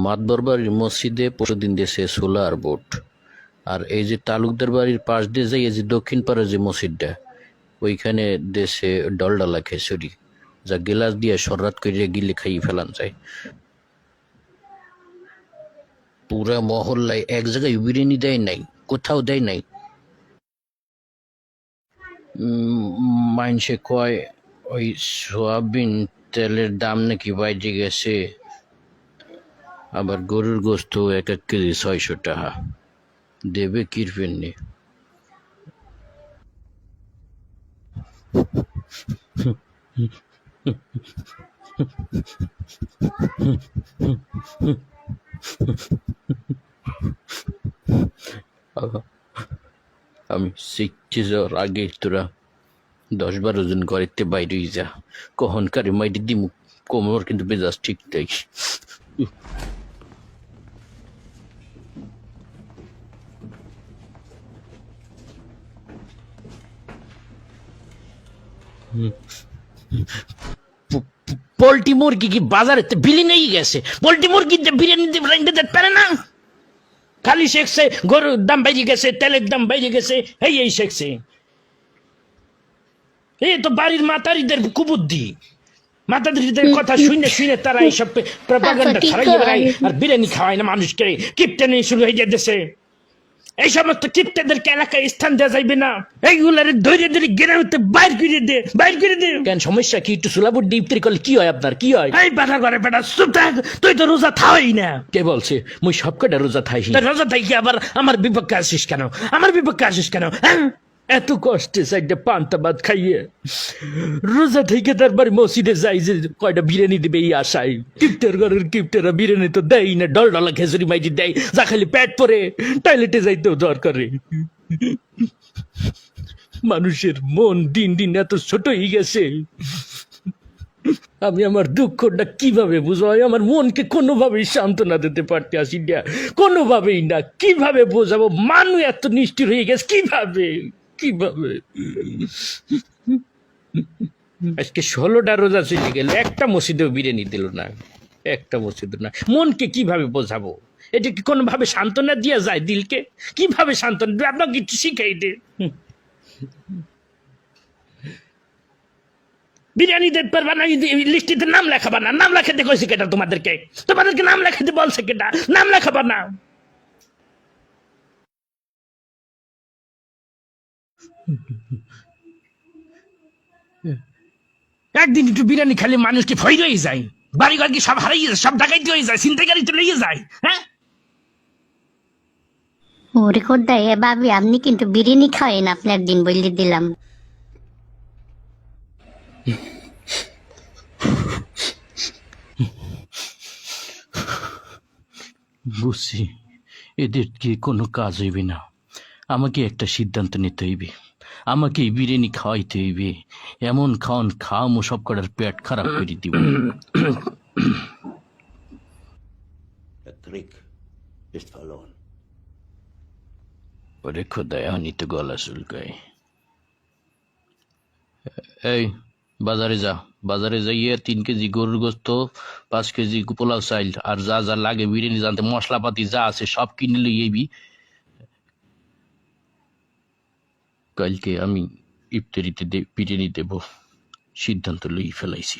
মাতবর বাড়ির মসজিদে পরশুদিন দেশে সোলার বোর্ড, আর এই যে তালুকদার বাড়ির পাশ দিয়ে যাই, এই যে দক্ষিণ পাড়ার যে মসজিদটা, ওইখানে দেশে ডলডালা খেসুরি, যা গিলাস দিয়ে সরাত করে গিলে খাইয়ে ফেলান যায়। পুরা মহল্লায় এক জায়গায় বিরিয়ানি দেয় নাই, কোথাও দেয় নাই। মাইনসে কয় ওই সোয়াবিন তেলের দাম নাকি বাইরে গেছে, আবার গরুর গোস্ত এক এক কেজি 600 টাকা, দেবে কিরপেন নি। আমি শিখছি যাওয়ার আগে তোরা 10-12 জন ঘরেতে বাইরে যা, কখনকারে মাইটি দিমু, কোমর কিন্তু বেজাজ ঠিক তাই। পোল্ট্রি মুরগি কি বাজারে বিলি নেই গেছে? পোল্ট্রি মুরগি বিরিয়ানি দিতে পারে না, খালি শেখছে গরুর দাম বেড়ে গেছে, তেলের দাম বেড়ে গেছে, এই শেখছে। এই তো বাড়ির মাতারিদের কুবুদ্ধি, মাতারিদের কথা শুনে শুনে তারা এইসব প্রপাগান্ডা ছড়াইয়ে বেড়ায়, আর বিরিয়ানি খাওয়ায় না মানুষকে। কিপটেনি শুরু হয়ে যেতেছে, এই সমস্ত কিপ্টেদেরকে এলাকায় স্থান দেওয়া যাইবে না, এইগুলার ধৈর্য ধরে গ্রামে বাইর করে দে, বাইর করে দে। কেন সমস্যা কি? একটু সুলাবুর ডিপ্তি করলে কি হয় আপনার? কি হয়? এই বেটা করে বেটা চুপ থাক, তুই তো রোজা থাই না। কে বলছে মুই সব কটা রোজা থাই? রোজা থাই কি আবার আমার বিপক্ষে আসিস কেন? আমার বিপক্ষে আসিস কেন? এত কষ্টে সাইডে পান্তা ভাত খাইয়ে রোজা থেকে তারপরে মসজিদে যাই যে কয়টা বিরিয়ানি দিবে এই আশায়। কিপ্টের ঘরের কিপ্টেরা বিরিয়ানি তো দেয় না, ডলডলা খেজুরি মাইটি দেয়, যা খালি পেট পরে টয়লেটে যাইতেও দরকারে। মানুষের মন দিন দিন এত ছোট হয়ে গেছে, আমি আমার দুঃখটা কিভাবে বুঝবো? আমার মনকে কোনোভাবেই সান্ত্বনা দিতে পারতে আসি না, কোনোভাবেই না। কিভাবে বোঝাবো? মানুষ এত নিষ্ঠুর হয়ে গেছে, কিভাবে কিভাবে? আজকে 16টা রোজা চলে গেল, একটা মসজিদেও বিরিয়ানি দিল না, একটা মসজিদ না। মনকে কিভাবে বোঝাবো? এটা কি কোনোভাবে সান্ত্বনা দিয়া যায় দিলকে? কিভাবে সান্ত্বনা দেবে? আপনাকে কিছু শিখাই দে। বিরিয়ানি দিতে পারবা না, লিস্টিতে নাম লেখাবা না। নাম লেখাতে কইছে কেটা তোমাদেরকে? তোমাদেরকে নাম লেখাতে বলছে কেটা? নাম লেখাবা না। একদিন একটু বিরিয়ানি খালি মানুষকে ভয় হয়ে যায়, বাড়িঘর কি সব হারিয়ে যায়, সব ডাকাইতে হয়ে যায়, ছিনতাইকারী তো লেগে যায়। হ্যাঁ ওরে খোদ্দা, এ ভাবি আপনি কিন্তু বিরিয়ানি খাওয়েন, আপনার দিন বলে দিলাম। বুঝছি, এদের কি কোনো কাজ হইবে না। আমাকে একটা সিদ্ধান্ত নিতে হইবে, আমাকে বিরিয়ানি খাওয়াইতে হইবে। এমন খাওয়ান খাওয়ামো সব কটার পেট খারাপ করে দিব। ওরে খোদা, এখনই তো গলা চুলকায়। এই বাজারে যা, বাজারে যাইয়ে 3 কেজি গরুর গোস্ত, 5 কেজি পোলাও চাইল, আর যা যা লাগে বিরিয়ানি জানতে মশলাপাতি যা আছে সব কিনে লইবি। কালকে আমি ইফতারিতে বিরিয়ানি দেব, সিদ্ধান্ত লই ফেলাইছি।